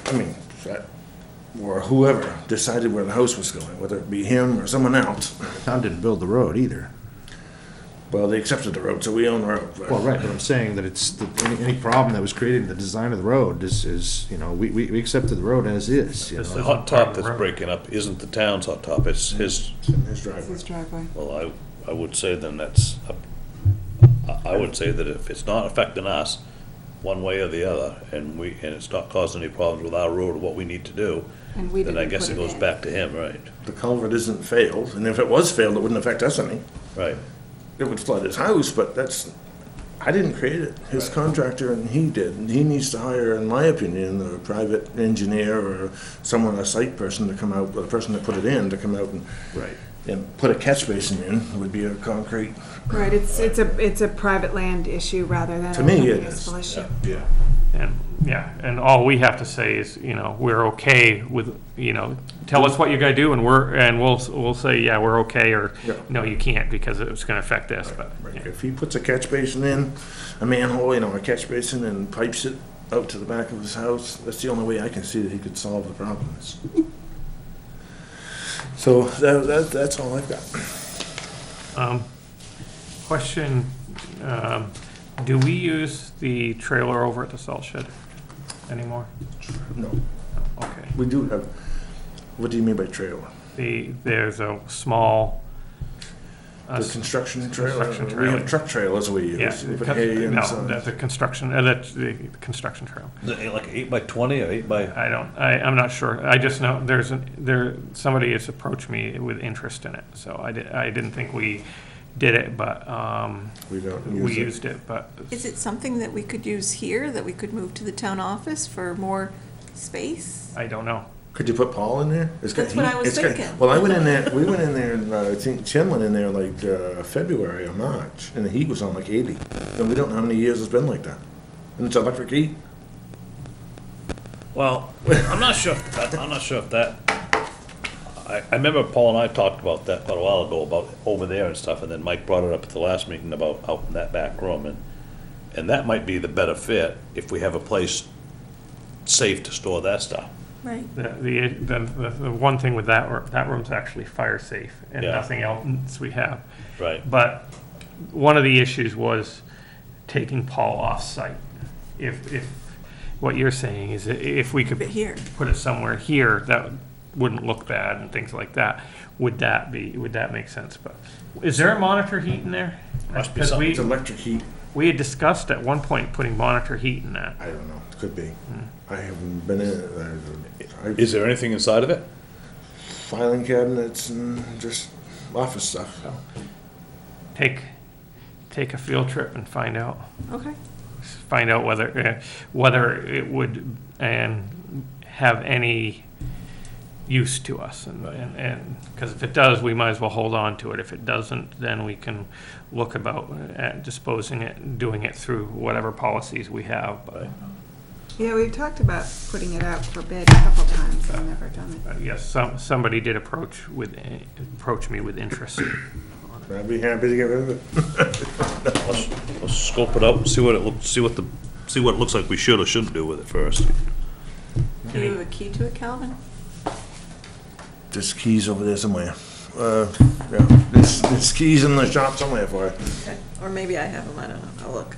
I mean, or whoever decided where the house was going, whether it be him or someone else. The town didn't build the road either. Well, they accepted the road, so we own the road. Well, right, but I'm saying that it's, any problem that was created in the design of the road is, you know, we accepted the road as is, you This know. The hot top that's breaking up isn't the town's hot top, it's his. It's in his It's driveway. his driveway. Well, I would say then I would say that if it's not affecting us, one way or the other, and it's not causing any problems with our road or what we need to do, And we then didn't I guess put it goes in. back to him, right? The culvert isn't failed, and if it was failed, it wouldn't affect us any. Right. It would flood his house, but I didn't create it. His contractor and he did. And he needs to hire, in my opinion, a private engineer or someone, a site person to come out, or the person that put it in, to come out Right. and put a catch basin in, would be a concrete. Right, it's a private land issue rather than To a me, it municipal is. issue. Yeah. And all we have to say is, you know, we're okay with, you know, tell us what you're gonna do and we'll say, yeah, we're okay, or, Yeah. no, you can't because it's gonna affect this, but. Right. yeah. If he puts a catch basin in, a manhole, you know, a catch basin and pipes it out to the back of his house, that's the only way I can see that he could solve the problems. So that's all I've got. Question, do we use the trailer over at the salt shed anymore? No, No, okay. we do have, what do you mean by trailer? There's a small. The construction trailer? construction We trailer. have truck trailers we use. Yeah, We put hay no, inside. that's the construction trail. Is it like 8x20 or 8x? I'm not sure. I just know somebody has approached me with interest in it, so I didn't think we did it, but, We don't we use it. used it, but. Is it something that we could use here, that we could move to the town office for more space? I don't know. Could you put Paul in there? It's got That's what heat. I was It's got- thinking. Well, we went in there, I think Tim went in there like February or March, and the heat was on like 80. And we don't know how many years it's been like that. And it's electric heat. Well, I'm not sure if that, I remember Paul and I talked about that quite a while ago, about over there and stuff, and then Mike brought it up at the last meeting about out in that back room, and that might be the better fit if we have a place safe to store that stuff. Right. The one thing with that room's actually fire safe and Yeah. nothing else we have. Right. But one of the issues was taking Paul off-site. If what you're saying is that if we could But here. put it somewhere here, that wouldn't look bad and things like that, would that make sense? But is there a monitor heat in there? Must be 'Cause something. It's electric heat. we had discussed at one point putting monitor heat in that. I don't know. It could be. I haven't been in it. Is there anything inside of it? Filing cabinets and just office stuff. Take a field trip and find out. Okay. Find out whether it would have any use to us, and because if it does, we might as well hold on to it. If it doesn't, then we can look about at disposing it and doing it through whatever policies we have. But Yeah, we've talked about putting it out for bid a couple times and never done it. yes, somebody did approach me with interest. I'd be happy to get rid of it. Let's scope it up and see what it looks, see what it looks like we should or shouldn't do with it first. Do you have a key to it, Calvin? There's keys over there somewhere. Yeah, there's keys in the shop somewhere for it. Okay. Or maybe I have them, I don't know, I'll look.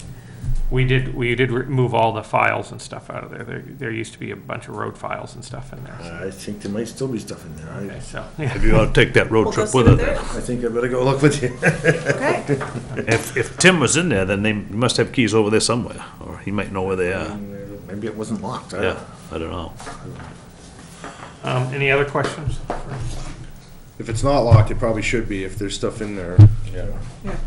We did remove all the files and stuff out of there. There used to be a bunch of road files and stuff in there. I think there might still be stuff in there. Okay, so, yeah. If you ought to take that road We'll go trip see with what it, there then. is. I think I better go look with you. Okay. If Tim was in there, then they must have keys over there somewhere, or he might know where they are. Maybe it wasn't locked. I don't Yeah, know. I don't know. Any other questions? If it's not locked, it probably should be if there's stuff in there. Yeah. Yeah.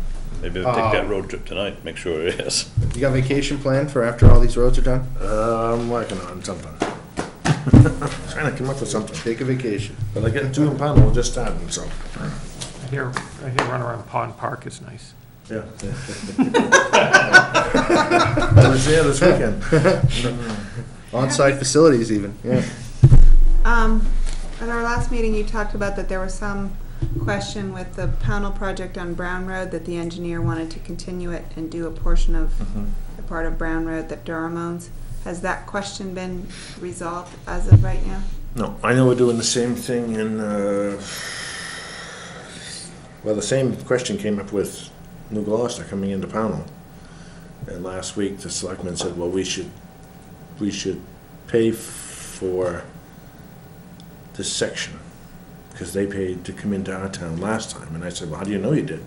Maybe we'll take that road trip tonight, make sure it is. You got vacation planned for after all these roads are done? I'm working on something. Trying to come up with something. Take a vacation. But I get two in Pownell just starting, so. I hear run around Pond Park is nice. Yeah. I was there this weekend. On-site facilities even, yeah. At our last meeting, you talked about that there was some question with the Pownell project on Brown Road, that the engineer wanted to continue it and do a portion of the part of Brown Road that Durham owns. Has that question been resolved as of right now? No, I know we're doing the same thing in, well, the same question came up with New Gloucester coming into Pownell. And last week, the selectmen said, well, we should pay for this section, because they paid to come into our town last time. And I said, well, how do you know you did?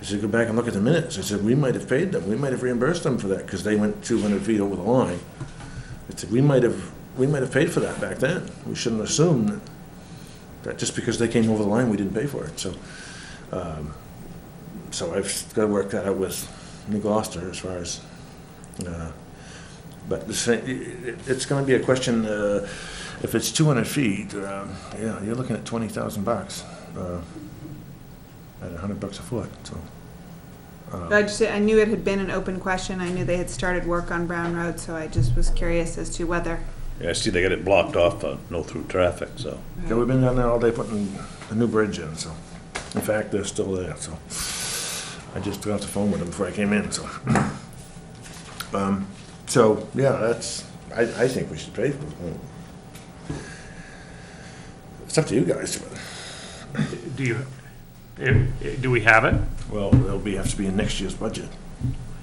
He said, go back and look at the minutes. I said, we might have paid them. We might have reimbursed them for that, because they went 200 feet over the line. I said, we might have paid for that back then. We shouldn't assume that just because they came over the line, we didn't pay for it. So, so I've got to work that out with New Gloucester as far as, but it's going to be a question, if it's 200 feet, yeah, you're looking at $20,000 at $100 a foot, so. I knew it had been an open question. I knew they had started work on Brown Road, so I just was curious as to whether. Yeah, I see they got it blocked off, no through traffic, so. Yeah, we've been down there all day putting a new bridge in, so. In fact, they're still there, so. I just got off the phone with them before I came in, so. So, yeah, that's, I think we should pay for it. It's up to you guys. Do we have it? Well, it'll have to be in next year's budget.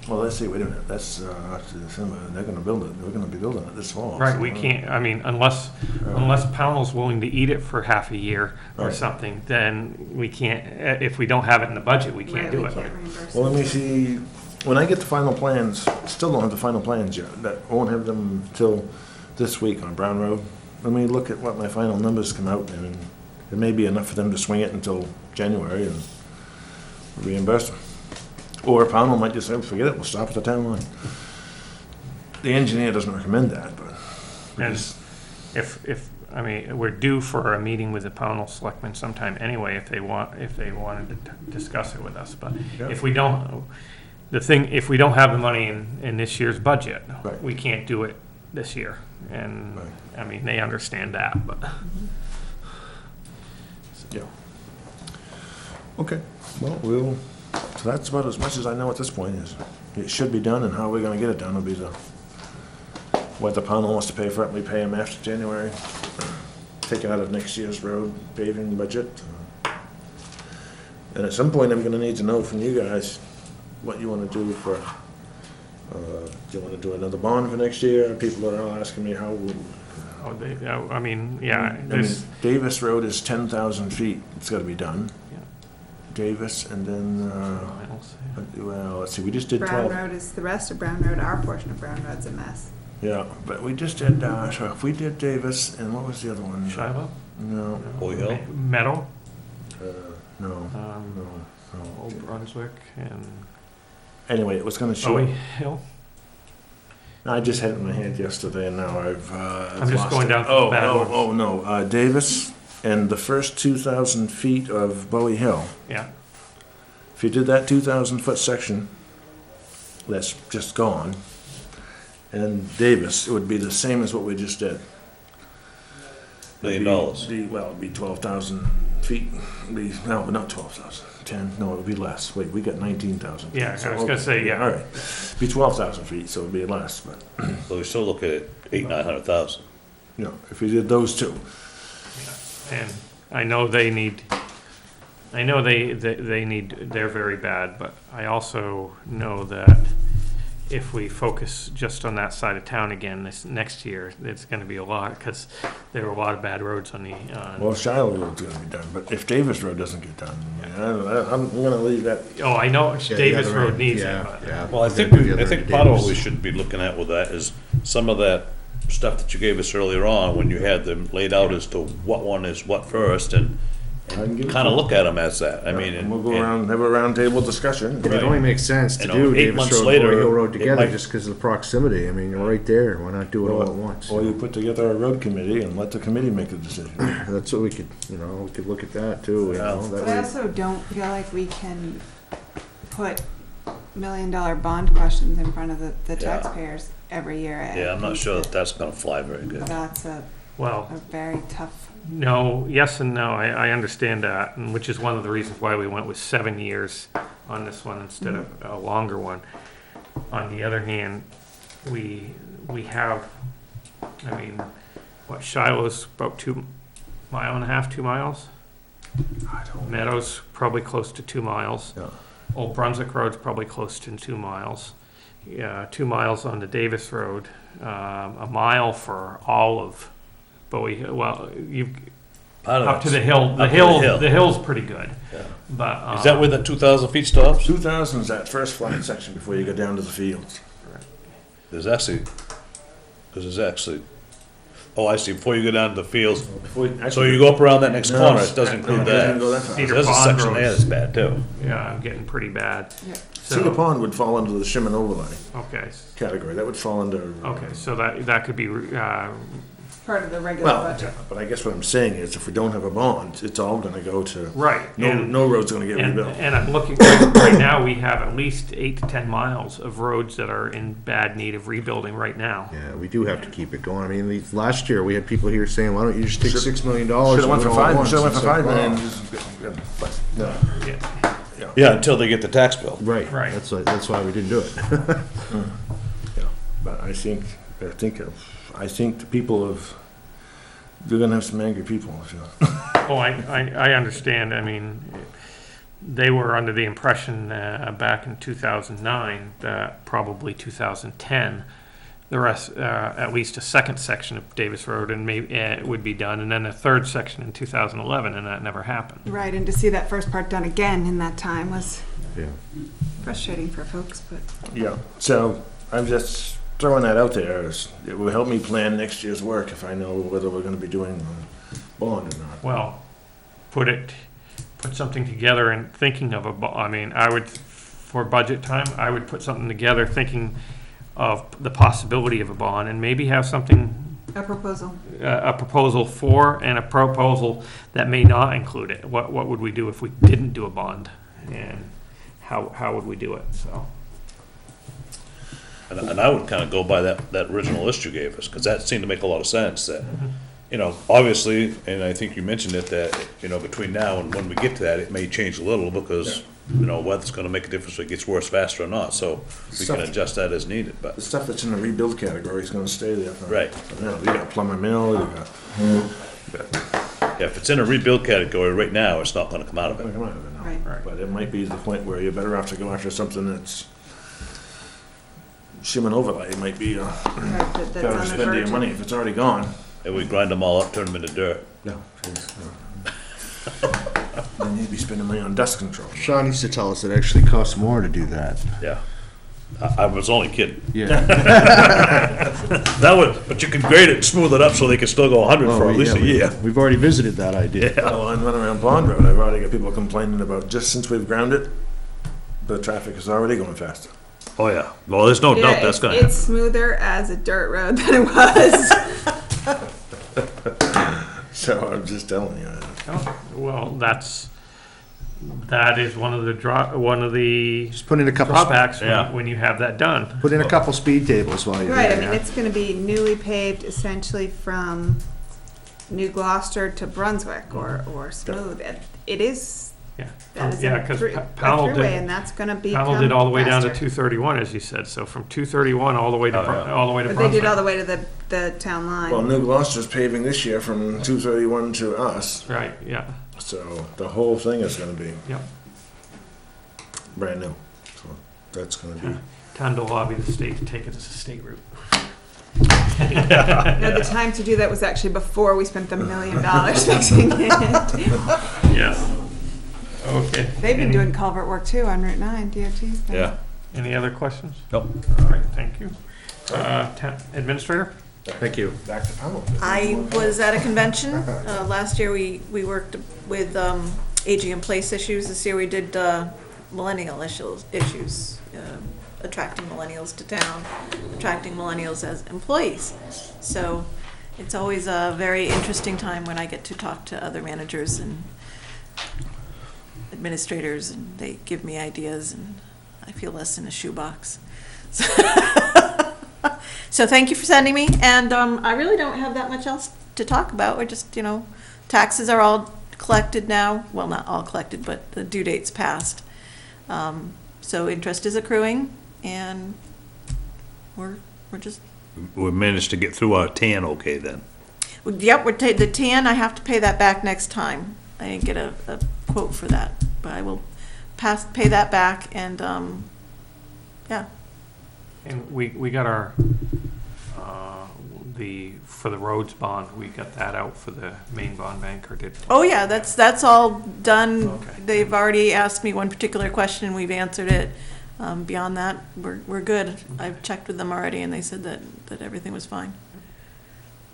Well, let's see, wait a minute, that's, after December, they're gonna build it, we're gonna be building it this fall. Right, so, we can't, I mean, unless Pownell's willing to eat it for half a year or Right. something, then we can't, if we don't have it in the budget, we can't do it. Well, let me see, when I get the final plans, still don't have the final plans yet, that won't have them till this week on Brown Road. Let me look at what my final numbers come out, and it may be enough for them to swing it until January and reimburse them. Or Pownell might just say, forget it, we'll stop at the town line. The engineer doesn't recommend that, but. And if, I mean, we're due for a meeting with the Pownell Selectmen sometime anyway, if they wanted to discuss it with us, but Yeah. if we don't, if we don't have the money in this year's budget, Right. we can't do it this year, and, Right. I mean, they understand that, but. Yeah. Okay, well, so that's about as much as I know at this point is. It should be done, and how we're gonna get it done will be whether Pownell wants to pay for it, we pay them after January. Take it out of next year's road paving budget. And at some point, I'm gonna need to know from you guys what you wanna do for, do you wanna do another bond for next year? People are all asking me how. I mean, yeah, I mean, there's, Davis Road is 10,000 feet, it's gotta be done. Yeah. Davis, and then, miles, yeah. well, let's see, we just did Brown 12. Road is the rest of Brown Road. Our portion of Brown Road's a mess. Yeah, but we just did, so if we did Davis, and what was the other one? Shiloh? No, Boy Hill? Meadow, no, no. Old Brunswick, and Anyway, it was gonna show, Bowie Hill. I just had it in my hand yesterday, and now I've I'm just lost going it. down through the bad ones. Oh, no, Davis, and the first 2,000 feet of Bowie Hill. Yeah, If you did that 2,000 foot section, that's just gone, and Davis, it would be the same as what we just did. $1 million. Well, it'd be 12,000 feet, be, no, not 12,000, 10, no, it would be less. Wait, we got 19,000. feet, Yeah, so, I was gonna say, yeah. All right, be 12,000 feet, so it'd be less, but, So we still look at it 900,000. you know, if we did those two. And I know they need, I know they need, they're very bad, but I also know that if we focus just on that side of town again this next year, it's gonna be a lot, because there are a lot of bad roads on the, Well, Shiloh Road's gonna be done, but if Davis Road doesn't get done, I'm gonna leave that. oh, I know Yeah, Davis the other Road end. needs it, Yeah, but. yeah. Well, I We think, gotta do the I other think end part of what Davis. we should be looking at with that is some of that stuff that you gave us earlier on, when you had them laid out as to what one is what first, and I can give it kind of to look at them as that. I mean, And we'll go and- around, have a round table discussion. It only makes sense to You know, do 8 Davis months Road, and later, Boy Hill Road it together, might- just because of the proximity. I mean, you're right there. Why not do it all at once? Or you put together a road committee and let the committee make the decision. That's what we could, we could look at that too, Yeah. that But I way. also don't feel like we can put $1 million bond questions in front of the Yeah. taxpayers every year. Yeah, I'm not sure that that's gonna fly very good. That's a Well, very tough. no, yes and no, I understand that, and which is one of the reasons why we went with 7 years on this one instead of a longer one. On the other hand, we have, I mean, what, Shiloh's about 1.5 miles, 2 miles? I don't know. Meadows probably close to 2 miles. Yeah. Old Brunswick Road's probably close to 2 miles. Yeah, 2 miles on the Davis Road, a mile for all of Bowie. Well, you Part of up to that's- the hill. up to the hill. The hill's pretty good, Yeah. but Is that where the 2,000 feet stops? 2,000 is that first flat section before you go down to the fields. There's actually, oh, I see, before you go down to the fields. Before you- So actually- you go up around that next No, corner, it doesn't no, include it doesn't that. go that far. Cedar There's a Pond section Road. there that's bad too. yeah, I'm getting pretty bad. Yeah. So, Cedar Pond would fall under the shim and overlay okay, category. That would fall under. okay, so that could be Part of the regular Well, budget. but I guess what I'm saying is if we don't have a bond, it's all gonna go to, right. no road's gonna get And, rebuilt. and I'm looking, right now, we have at least 8 to 10 miles of roads that are in bad need of rebuilding right now. Yeah, we do have to keep it going. I mean, last year, we had people here saying, why don't you just take Should- $6 million? Should've went for five, should've went for It's like, 5 million. wow. But, no. Yeah, Yeah, until they get the tax bill. Right, Right. that's why we didn't do it. Yeah, but I think the people of, you're gonna have some angry people, if you oh, I understand, I mean, they were under the impression back in 2009 that probably 2010, the rest, at least a second section of Davis Road and maybe would be done, and then a third section in 2011, and that never happened. Right, and to see that first part done again in that time was Yeah. frustrating for folks, but Yeah, so I'm just throwing that out there. It will help me plan next year's work if I know whether we're gonna be doing a bond or not. Well, put something together and thinking of I mean, I would, for budget time, I would put something together thinking of the possibility of a bond and maybe have something, a proposal. a proposal for and a proposal that may not include it. What would we do if we didn't do a bond? And how would we do it, so. And I would kind of go by that original list you gave us, because that seemed to make a lot of sense, that, obviously, and I think you mentioned it, that, between now and when we get to that, it may change a little, because, weather's gonna make a difference if it gets worse faster or not, so we can adjust that as needed, The but, stuff that's in the rebuild category is gonna stay there. Right. Now, you got Plummer Mill, you got. yeah, if it's in a rebuild category right now, it's not gonna come out of it. Come on, I don't know. Right. But it might be the point where you're better off to go after something that's shim and overlay. It might be, Right, that's better on to the spend verge your of- money if it's already gone. And we grind them all up, turn them into dirt. No. Then you'd be spending money on dust control. Sean used to tell us it actually costs more to do that. Yeah. I was only kidding. Yeah. That would, but you can grade it and smooth it up so they can still go 100 for at least a year. We've already visited that idea. Well, I'm running around Pond Road. I've already got people complaining about, just since we've ground it, the traffic is already going faster. Oh, yeah. Well, there's no doubt that's gonna it's happen. smoother as a dirt road than it was. So I'm just telling you. Oh, well, that is one of the Just put in a couple, drawbacks Yeah. when you have that done. put in a couple speed tables while you're Right, I there. mean, it's gonna be newly paved essentially from New Gloucester to Brunswick or Smooth. It is, Yeah. that is Yeah, a 'cause through- a Powell throughway, did, and that's gonna be Powell did all the way down to faster. 231, as you said, so from 231 all the way to, Oh, yeah. all the way to But they did all Brunswick. the way to the town line. Well, New Gloucester's paving this year from 231 to us, Right, yeah, so the whole thing is gonna be yep. brand new. So that's gonna be, Time to lobby the state to take it as a state route. No, the time to do that was actually before we spent the $1 million fixing it. Yeah. Okay. They've been Any- doing culvert work too on Route 9, DOT's been. Yeah. Any other questions? Nope. All right, thank you. Town Administrator? Thank you. back to Powell. I was at a convention. Last year, we worked with aging in place issues. This year, we did millennial issues, attracting millennials to town, attracting millennials as employees. So it's always a very interesting time when I get to talk to other managers and administrators, and they give me ideas, and I feel less in a shoebox. So thank you for sending me, and I really don't have that much else to talk about. We're just, taxes are all collected now. Well, not all collected, but the due date's passed. So interest is accruing, and we're just, We managed to get through our tan okay then. yep, the TAN, I have to pay that back next time. I didn't get a quote for that, but I will pay that back, and, yeah. And we got our, for the roads bond, we got that out for the main bond bank, or did? Oh, yeah, that's all done. Okay. They've already asked me one particular question, we've answered it. Beyond that, we're good. I've checked with them already, and they said that everything was fine.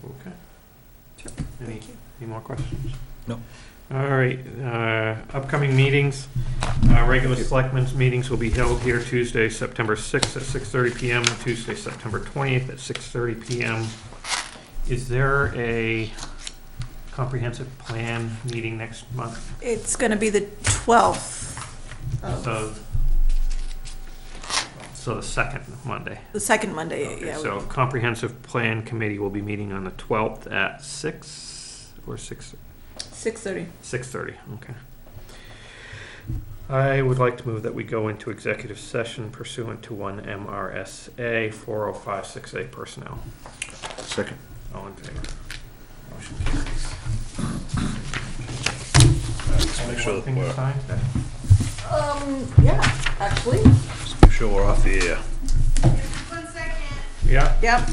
Okay. Sure. Any more questions? No. All right, upcoming meetings. Regular selectmen's meetings will be held here Tuesday, September 6th at 6:30 PM, and Tuesday, September 20th at 6:30 PM. Is there a comprehensive plan meeting next month? It's gonna be the 12th, So the second Monday. the second Monday, Okay, yeah. so comprehensive plan committee will be meeting on the 12th at 6 or 6? 6:30. 6:30, okay. I would like to move that we go into executive session pursuant to 1 MRSA 4056A personnel. Second. All in favor? Motion carries. Make sure that Thing to we're, sign today? Yeah, actually. make sure we're off the air. Yeah, Yep.